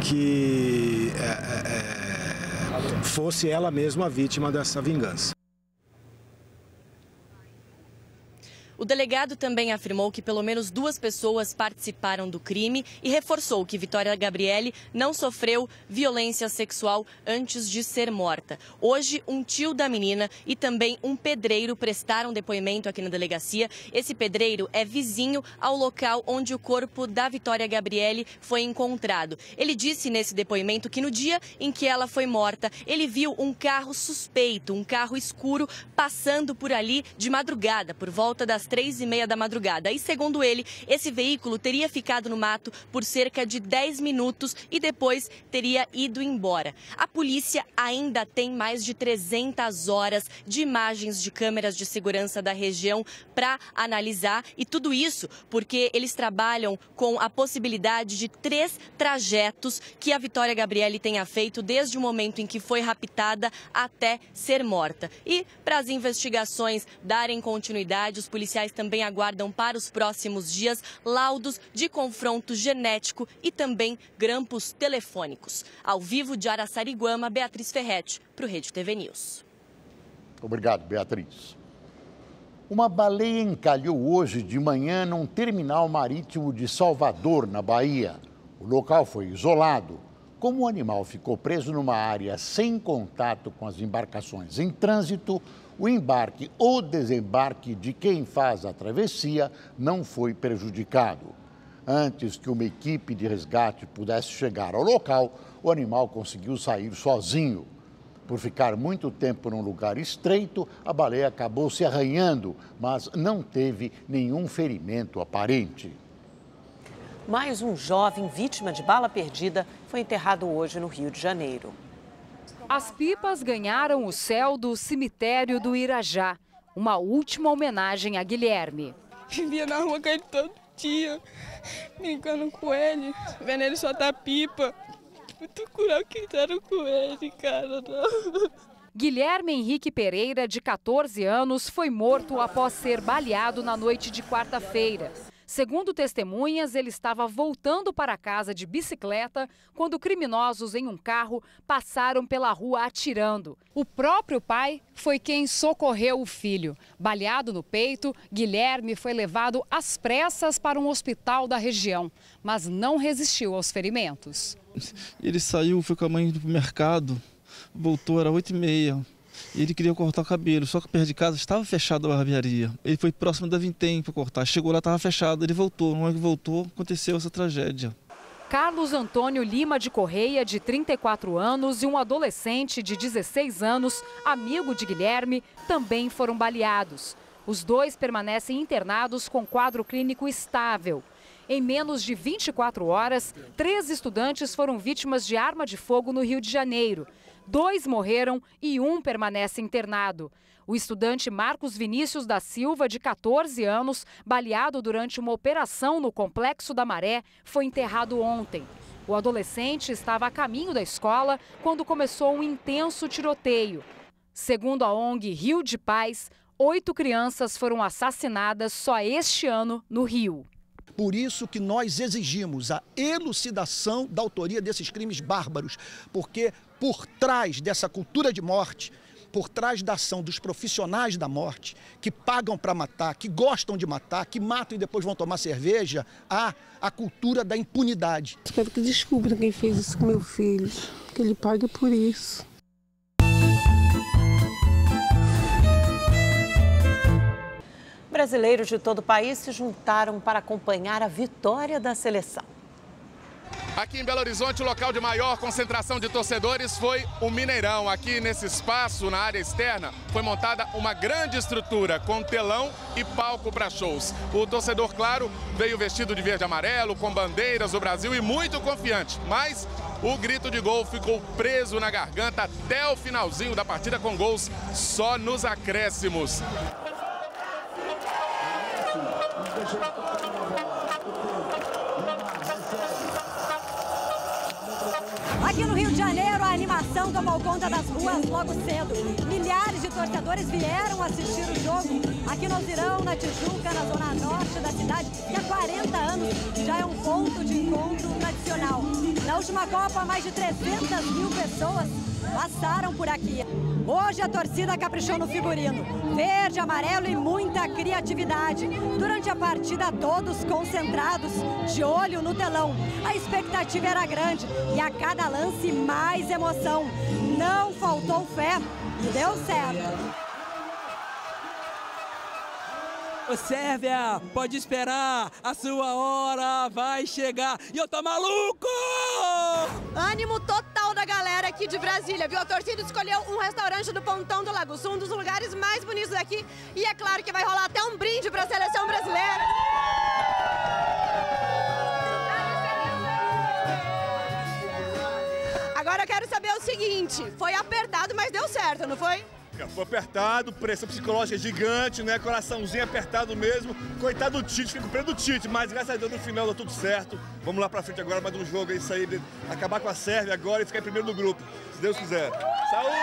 que fosse ela mesma a vítima dessa vingança. O delegado também afirmou que pelo menos 2 pessoas participaram do crime e reforçou que Vitória Gabriele não sofreu violência sexual antes de ser morta. Hoje, um tio da menina e também um pedreiro prestaram depoimento aqui na delegacia. Esse pedreiro é vizinho ao local onde o corpo da Vitória Gabriele foi encontrado. Ele disse nesse depoimento que no dia em que ela foi morta, ele viu um carro suspeito, um carro escuro, passando por ali de madrugada, por volta das das 3h30 da madrugada. E segundo ele, esse veículo teria ficado no mato por cerca de 10 minutos e depois teria ido embora. A polícia ainda tem mais de 300 horas de imagens de câmeras de segurança da região para analisar, e tudo isso porque eles trabalham com a possibilidade de 3 trajetos que a Vitória Gabrielli tenha feito desde o momento em que foi raptada até ser morta. E para as investigações darem continuidade, os policiais também aguardam para os próximos dias laudos de confronto genético e também grampos telefônicos. Ao vivo de Araçariguama, Beatriz Ferretti, para o Rede TV News. Obrigado, Beatriz. Uma baleia encalhou hoje de manhã num terminal marítimo de Salvador, na Bahia. O local foi isolado. Como o animal ficou preso numa área sem contato com as embarcações em trânsito, o embarque ou desembarque de quem faz a travessia não foi prejudicado. Antes que uma equipe de resgate pudesse chegar ao local, o animal conseguiu sair sozinho. Por ficar muito tempo num lugar estreito, a baleia acabou se arranhando, mas não teve nenhum ferimento aparente. Mais um jovem vítima de bala perdida foi enterrado hoje no Rio de Janeiro. As pipas ganharam o céu do cemitério do Irajá. Uma última homenagem a Guilherme. Vivia na rua com ele todo dia, brincando com ele, vendo ele soltar pipa. Muito curar o que fizeram com ele, cara. Não. Guilherme Henrique Pereira, de 14 anos, foi morto após ser baleado na noite de quarta-feira. Segundo testemunhas, ele estava voltando para casa de bicicleta quando criminosos em um carro passaram pela rua atirando. O próprio pai foi quem socorreu o filho. Baleado no peito, Guilherme foi levado às pressas para um hospital da região, mas não resistiu aos ferimentos. Ele saiu, foi com a mãe do mercado, voltou, era 8h30. Ele queria cortar o cabelo, só que perto de casa estava fechada a barbearia. Ele foi próximo da Vintém para cortar, chegou lá, estava fechado, ele voltou. Na hora que voltou, aconteceu essa tragédia. Carlos Antônio Lima de Correia, de 34 anos, e um adolescente de 16 anos, amigo de Guilherme, também foram baleados. Os dois permanecem internados com quadro clínico estável. Em menos de 24 horas, 3 estudantes foram vítimas de arma de fogo no Rio de Janeiro. 2 morreram e 1 permanece internado. O estudante Marcos Vinícius da Silva, de 14 anos, baleado durante uma operação no Complexo da Maré, foi enterrado ontem. O adolescente estava a caminho da escola quando começou um intenso tiroteio. Segundo a ONG Rio de Paz, 8 crianças foram assassinadas só este ano no Rio. Por isso que nós exigimos a elucidação da autoria desses crimes bárbaros, porque por trás dessa cultura de morte, por trás da ação dos profissionais da morte, que pagam para matar, que gostam de matar, que matam e depois vão tomar cerveja, há a cultura da impunidade. Espero que descubra quem fez isso com meu filho, que ele pague por isso. Brasileiros de todo o país se juntaram para acompanhar a vitória da seleção. Aqui em Belo Horizonte, o local de maior concentração de torcedores foi o Mineirão. Aqui nesse espaço, na área externa, foi montada uma grande estrutura com telão e palco para shows. O torcedor, claro, veio vestido de verde e amarelo, com bandeiras do Brasil e muito confiante. Mas o grito de gol ficou preso na garganta até o finalzinho da partida, com gols só nos acréscimos. Aqui no Rio de Janeiro, a animação tomou conta das ruas logo cedo. Milhares de torcedores vieram assistir o jogo aqui no Alzirão, na Tijuca, na zona norte da cidade, que há 40 anos já é um ponto de encontro tradicional. Na última Copa, mais de 300 mil pessoas passaram por aqui. Hoje a torcida caprichou no figurino, verde, amarelo e muita criatividade. Durante a partida, todos concentrados, de olho no telão. A expectativa era grande e a cada lance mais emoção. Não faltou fé e deu certo. Ô Sérvia, pode esperar, a sua hora vai chegar e eu tô maluco! Ânimo total da galera aqui de Brasília, viu? A torcida escolheu um restaurante do Pontão do Lago Sul, um dos lugares mais bonitos daqui. E é claro que vai rolar até um brinde para a seleção brasileira. Agora eu quero saber o seguinte, foi apertado, mas deu certo, não foi? Foi apertado, pressão psicológica gigante, né? Coraçãozinho apertado mesmo. Coitado do Tite, fica com pena do Tite, mas graças a Deus no final deu tudo certo. Vamos lá pra frente agora, mais um jogo, é isso aí, acabar com a Sérvia agora e ficar em primeiro no grupo, se Deus quiser. Saúde!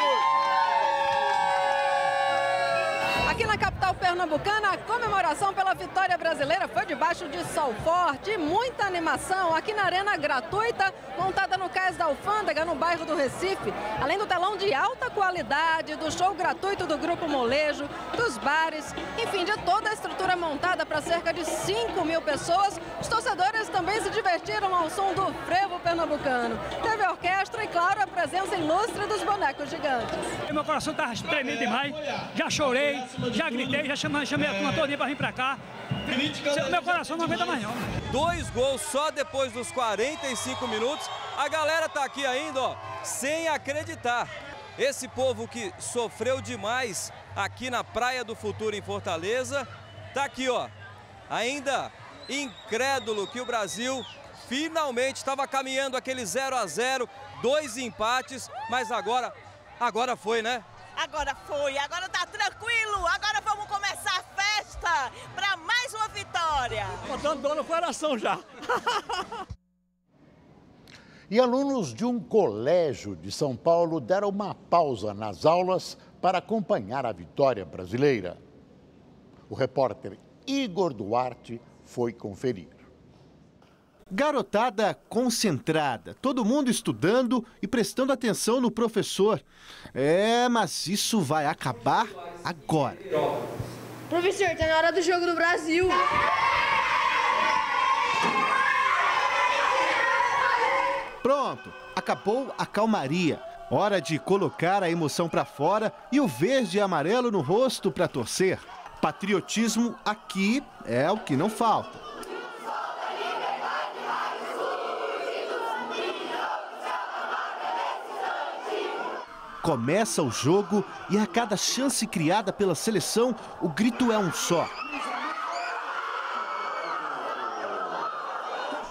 Aqui na capital pernambucana, a comemoração pela vitória brasileira foi debaixo de sol forte e muita animação aqui na arena gratuita, montada no Cais da Alfândega, no bairro do Recife. Além do telão de alta qualidade, do show gratuito do Grupo Molejo, dos bares, enfim, de toda a estrutura montada para cerca de 5 mil pessoas, os torcedores também se divertiram ao som do frevo pernambucano. Teve orquestra e, claro, a presença ilustre dos bonecos gigantes. Meu coração estava tremendo demais, já chorei. Já gritei, já chamei a turma toda para vir para cá. Meu coração não aguenta mais não. 2 gols só depois dos 45 minutos. A galera tá aqui ainda, ó, sem acreditar. Esse povo que sofreu demais aqui na Praia do Futuro em Fortaleza, tá aqui, ó, ainda incrédulo que o Brasil finalmente estava caminhando aquele 0 a 0, 2 empates, mas agora foi, né? Agora foi, agora tá tranquilo, agora vamos começar a festa para mais uma vitória. Botando dor no coração já. E alunos de um colégio de São Paulo deram uma pausa nas aulas para acompanhar a vitória brasileira. O repórter Igor Duarte foi conferir. Garotada concentrada, todo mundo estudando e prestando atenção no professor. Mas isso vai acabar agora. Professor, tá na hora do jogo do Brasil. Pronto, acabou a calmaria. Hora de colocar a emoção pra fora e o verde e amarelo no rosto pra torcer. Patriotismo aqui é o que não falta. Começa o jogo e a cada chance criada pela seleção, o grito é um só.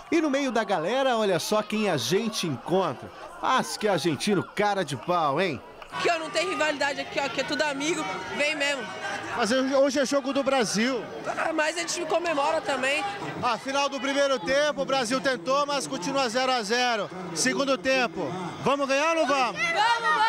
E no meio da galera, olha só quem a gente encontra. Mas que argentino cara de pau, hein? Aqui, ó, não tem rivalidade aqui, ó, que é tudo amigo, vem mesmo. Mas hoje é jogo do Brasil. Mas a gente comemora também. Final do primeiro tempo, o Brasil tentou, mas continua 0 a 0. Segundo tempo, vamos ganhar ou não vamos? Vamos!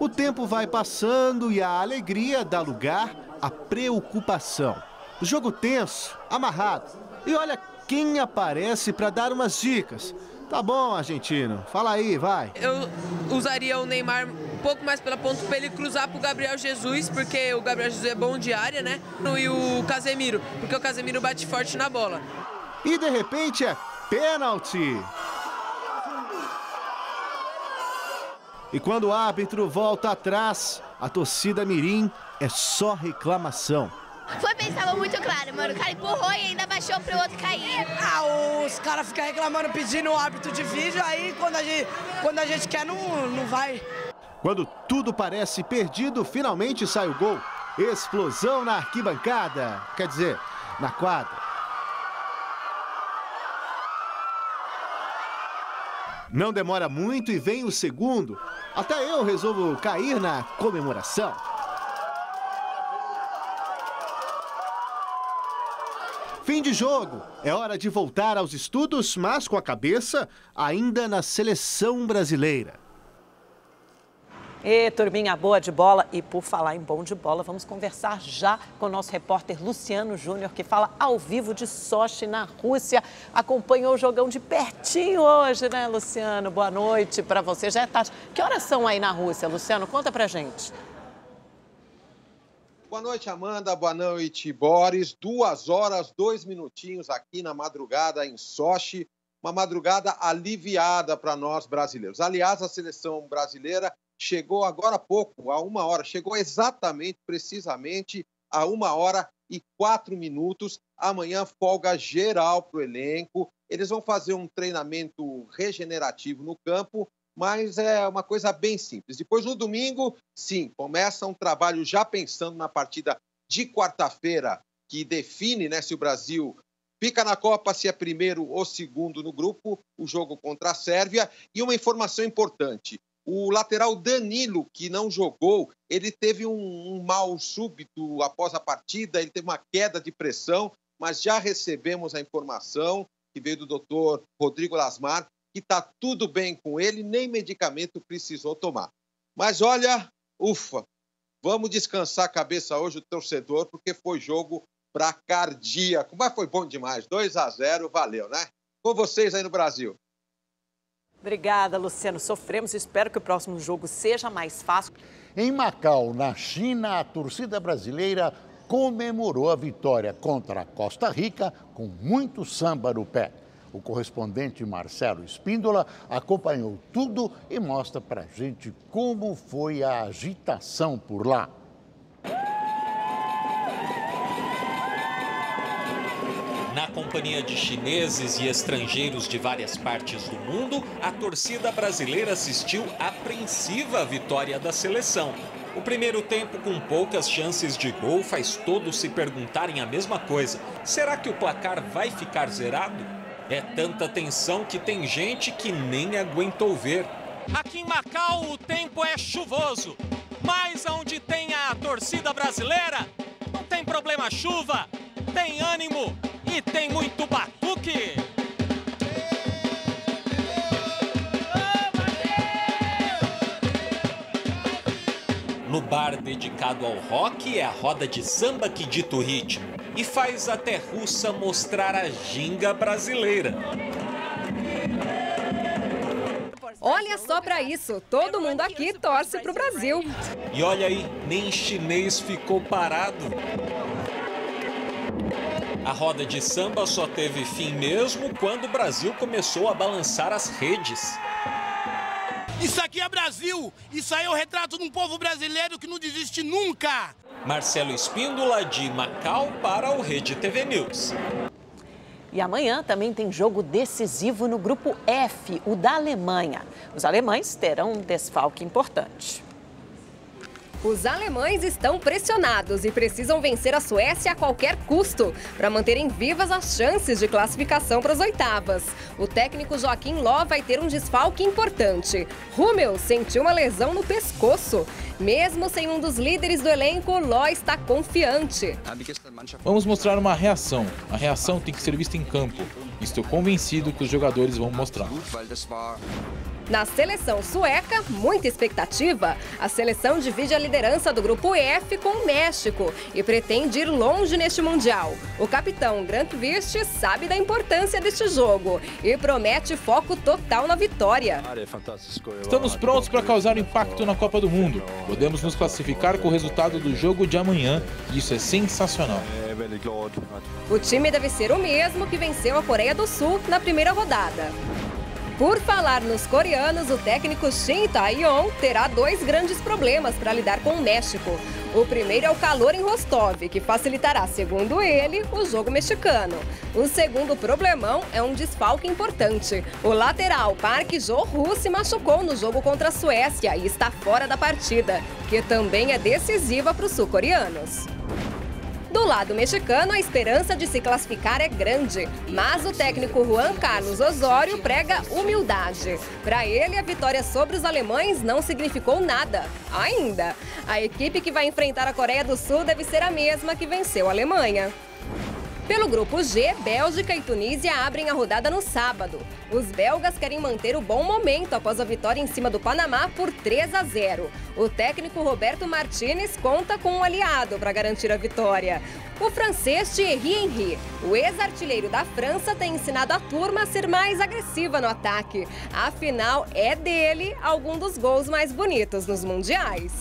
O tempo vai passando e a alegria dá lugar à preocupação. Jogo tenso, amarrado. E olha quem aparece para dar umas dicas. Tá bom, argentino. Fala aí, vai. Eu usaria o Neymar um pouco mais pela ponta para ele cruzar pro Gabriel Jesus, porque o Gabriel Jesus é bom de área, né? E o Casemiro, porque o Casemiro bate forte na bola. E de repente é pênalti. E quando o árbitro volta atrás, a torcida mirim é só reclamação. Foi bem, estava muito claro, mano. O cara empurrou e ainda baixou pro outro cair. Os caras ficam reclamando, pedindo o árbitro de vídeo, aí quando a gente quer, não vai. Quando tudo parece perdido, finalmente sai o gol. Explosão na arquibancada, quer dizer, na quadra. Não demora muito e vem o segundo. Até eu resolvo cair na comemoração. Fim de jogo. É hora de voltar aos estudos, mas com a cabeça ainda na seleção brasileira. E turminha boa de bola. E por falar em bom de bola, vamos conversar já com o nosso repórter Luciano Júnior, que fala ao vivo de Sochi, na Rússia. Acompanhou o jogão de pertinho hoje, né, Luciano? Boa noite para você. Já é tarde. Que horas são aí na Rússia, Luciano? Conta pra gente. Boa noite, Amanda. Boa noite, Boris. 2 horas, 2 minutinhos aqui na madrugada em Sochi. Uma madrugada aliviada para nós brasileiros. Aliás, a seleção brasileira chegou agora há pouco, a 1 hora, chegou exatamente, precisamente, a 1h 8h04. Amanhã, folga geral para o elenco. Eles vão fazer um treinamento regenerativo no campo, mas é uma coisa bem simples. Depois, no domingo, sim, começa um trabalho já pensando na partida de quarta-feira, que define, né, se o Brasil fica na Copa, se é primeiro ou segundo no grupo, o jogo contra a Sérvia. E uma informação importante, o lateral Danilo, que não jogou, ele teve um mal súbito após a partida, ele teve uma queda de pressão, mas já recebemos a informação que veio do doutor Rodrigo Lasmar, que está tudo bem com ele, nem medicamento precisou tomar. Mas olha, ufa, vamos descansar a cabeça hoje, o torcedor, porque foi jogo para cardíaco. Mas foi bom demais, 2-0, valeu, né? Com vocês aí no Brasil. Obrigada, Luciano. Sofremos, espero que o próximo jogo seja mais fácil. Em Macau, na China, a torcida brasileira comemorou a vitória contra a Costa Rica com muito samba no pé. O correspondente Marcelo Espíndola acompanhou tudo e mostra pra gente como foi a agitação por lá. Na companhia de chineses e estrangeiros de várias partes do mundo, a torcida brasileira assistiu apreensiva à vitória da seleção. O primeiro tempo, com poucas chances de gol, faz todos se perguntarem a mesma coisa. Será que o placar vai ficar zerado? É tanta tensão que tem gente que nem aguentou ver. Aqui em Macau o tempo é chuvoso, mas onde tem a torcida brasileira, não tem problema chuva, tem ânimo e tem muito batuque. No bar dedicado ao rock, é a roda de samba que dita o ritmo e faz até russa mostrar a ginga brasileira. Olha só para isso, todo mundo aqui torce pro Brasil. E olha aí, nem chinês ficou parado. A roda de samba só teve fim mesmo quando o Brasil começou a balançar as redes. Isso aqui é Brasil! Isso aí é o retrato de um povo brasileiro que não desiste nunca! Marcelo Espíndola, de Macau, para o Rede TV News. E amanhã também tem jogo decisivo no grupo F, o da Alemanha. Os alemães terão um desfalque importante. Os alemães estão pressionados e precisam vencer a Suécia a qualquer custo para manterem vivas as chances de classificação para as oitavas. O técnico Joachim Löw vai ter um desfalque importante. Hummels sentiu uma lesão no pescoço. Mesmo sem um dos líderes do elenco, Löw está confiante. Vamos mostrar uma reação. A reação tem que ser vista em campo. Estou convencido que os jogadores vão mostrar. Na seleção sueca, muita expectativa. A seleção divide a liderança do grupo F com o México e pretende ir longe neste Mundial. O capitão Granqvist sabe da importância deste jogo e promete foco total na vitória. Estamos prontos para causar impacto na Copa do Mundo. Podemos nos classificar com o resultado do jogo de amanhã e isso é sensacional. O time deve ser o mesmo que venceu a Coreia do Sul na primeira rodada. Por falar nos coreanos, o técnico Shin Tae-yong terá dois grandes problemas para lidar com o México. O primeiro é o calor em Rostov, que facilitará, segundo ele, o jogo mexicano. O segundo problemão é um desfalque importante. O lateral Park Jo-woo se machucou no jogo contra a Suécia e está fora da partida, que também é decisiva para os sul-coreanos. Do lado mexicano, a esperança de se classificar é grande, mas o técnico Juan Carlos Osório prega humildade. Para ele, a vitória sobre os alemães não significou nada, ainda. A equipe que vai enfrentar a Coreia do Sul deve ser a mesma que venceu a Alemanha. Pelo grupo G, Bélgica e Tunísia abrem a rodada no sábado. Os belgas querem manter o bom momento após a vitória em cima do Panamá por 3-0. O técnico Roberto Martinez conta com um aliado para garantir a vitória. O francês Thierry Henry, o ex-artilheiro da França, tem ensinado a turma a ser mais agressiva no ataque. Afinal, é dele algum dos gols mais bonitos nos mundiais.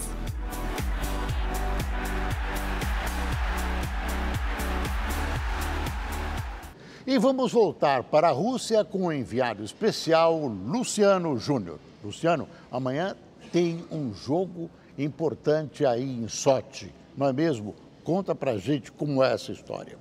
E vamos voltar para a Rússia com o enviado especial Luciano Júnior. Luciano, amanhã tem um jogo importante aí em Sochi, não é mesmo? Conta pra gente como é essa história.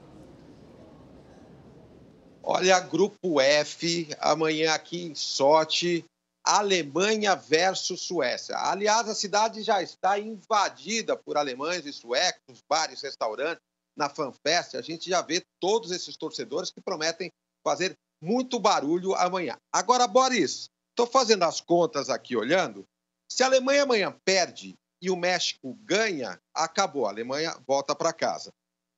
Olha, Grupo F, amanhã aqui em Sochi, Alemanha versus Suécia. Aliás, a cidade já está invadida por alemães e suecos, bares, restaurantes, na FanFest. A gente já vê todos esses torcedores que prometem fazer muito barulho amanhã. Agora, Boris, estou fazendo as contas aqui, olhando. Se a Alemanha amanhã perde e o México ganha, acabou. A Alemanha volta para casa.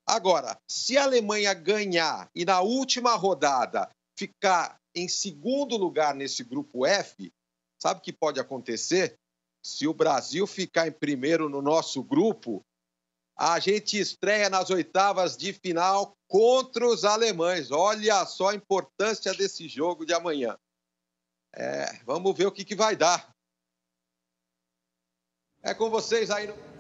Agora, se a Alemanha ganhar e na última rodada ficar em segundo lugar nesse grupo F, sabe o que pode acontecer? Se o Brasil ficar em primeiro no nosso grupo, a gente estreia nas oitavas de final contra os alemães. Olha só a importância desse jogo de amanhã. Vamos ver o que vai dar. É com vocês aí no...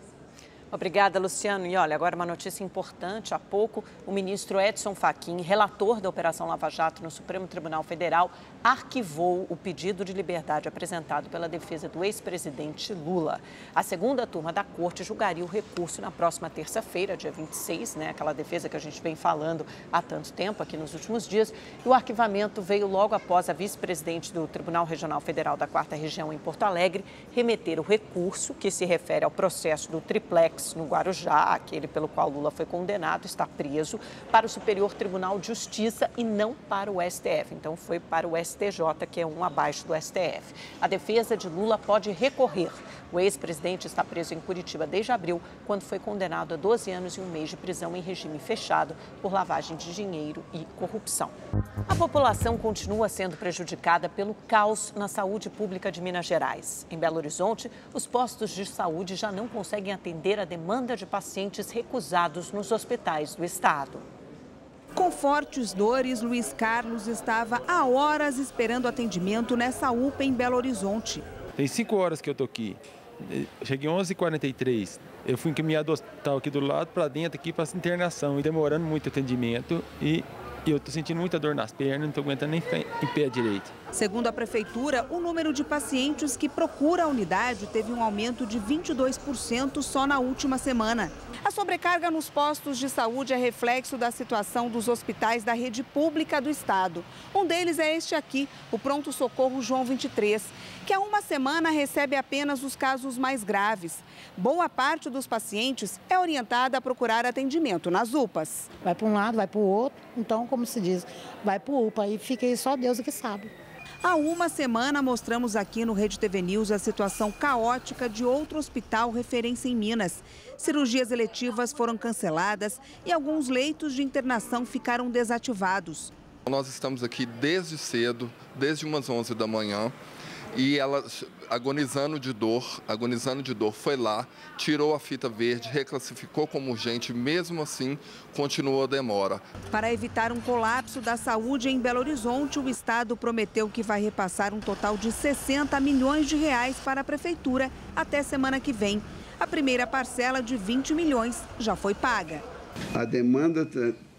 Obrigada, Luciano. E olha, agora uma notícia importante. Há pouco, o ministro Edson Fachin, relator da Operação Lava Jato no Supremo Tribunal Federal, arquivou o pedido de liberdade apresentado pela defesa do ex-presidente Lula. A segunda turma da corte julgaria o recurso na próxima terça-feira, dia 26, aquela defesa que a gente vem falando há tanto tempo aqui nos últimos dias. E o arquivamento veio logo após a vice-presidente do Tribunal Regional Federal da 4ª Região em Porto Alegre remeter o recurso que se refere ao processo do triplex no Guarujá, aquele pelo qual Lula foi condenado, está preso, para o Superior Tribunal de Justiça e não para o STF. Então, foi para o STJ, que é um abaixo do STF. A defesa de Lula pode recorrer. O ex-presidente está preso em Curitiba desde abril, quando foi condenado a 12 anos e 1 mês de prisão em regime fechado por lavagem de dinheiro e corrupção. A população continua sendo prejudicada pelo caos na saúde pública de Minas Gerais. Em Belo Horizonte, os postos de saúde já não conseguem atender a demanda de pacientes recusados nos hospitais do estado. Com fortes dores, Luiz Carlos estava há horas esperando atendimento nessa UPA em Belo Horizonte. Tem 5 horas que eu tô aqui. Cheguei 11h43. Eu fui encaminhado do hospital aqui do lado para dentro, aqui para internação, e demorando muito atendimento. E eu estou sentindo muita dor nas pernas, não estou aguentando nem em pé direito. Segundo a prefeitura, o número de pacientes que procura a unidade teve um aumento de 22% só na última semana. A sobrecarga nos postos de saúde é reflexo da situação dos hospitais da rede pública do estado. Um deles é este aqui, o Pronto Socorro João 23, que há uma semana recebe apenas os casos mais graves. Boa parte dos pacientes é orientada a procurar atendimento nas UPAs. Vai para um lado, vai para o outro, então, como se diz, vai para o UPA e fica aí só Deus que sabe. Há uma semana mostramos aqui no Rede TV News a situação caótica de outro hospital referência em Minas. Cirurgias eletivas foram canceladas e alguns leitos de internação ficaram desativados. Nós estamos aqui desde cedo, desde umas 11 da manhã, e ela, agonizando de dor, foi lá, tirou a fita verde, reclassificou como urgente, mesmo assim continuou a demora. Para evitar um colapso da saúde em Belo Horizonte, o estado prometeu que vai repassar um total de 60 milhões de reais para a prefeitura até semana que vem. A primeira parcela de 20 milhões já foi paga. A demanda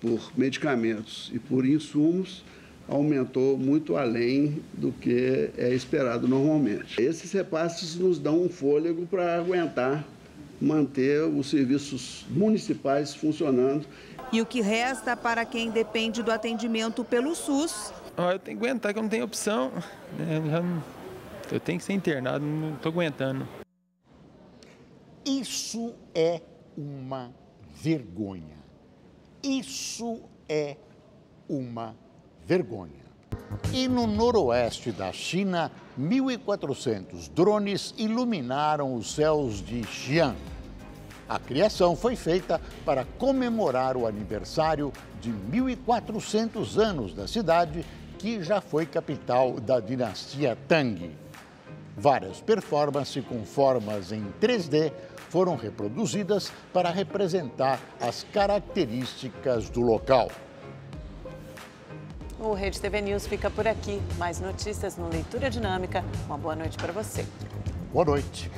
por medicamentos e por insumos aumentou muito além do que é esperado normalmente. Esses repasses nos dão um fôlego para aguentar, manter os serviços municipais funcionando. E o que resta para quem depende do atendimento pelo SUS? Eu tenho que aguentar, que eu não tenho opção. Eu tenho que ser internado, não estou aguentando. Isso é uma vergonha. Isso é uma vergonha. E no noroeste da China, 1.400 drones iluminaram os céus de Xi'an. A criação foi feita para comemorar o aniversário de 1.400 anos da cidade, que já foi capital da dinastia Tang. Várias performances com formas em 3D foram reproduzidas para representar as características do local. O Rede TV News fica por aqui. Mais notícias no Leitura Dinâmica. Uma boa noite para você. Boa noite.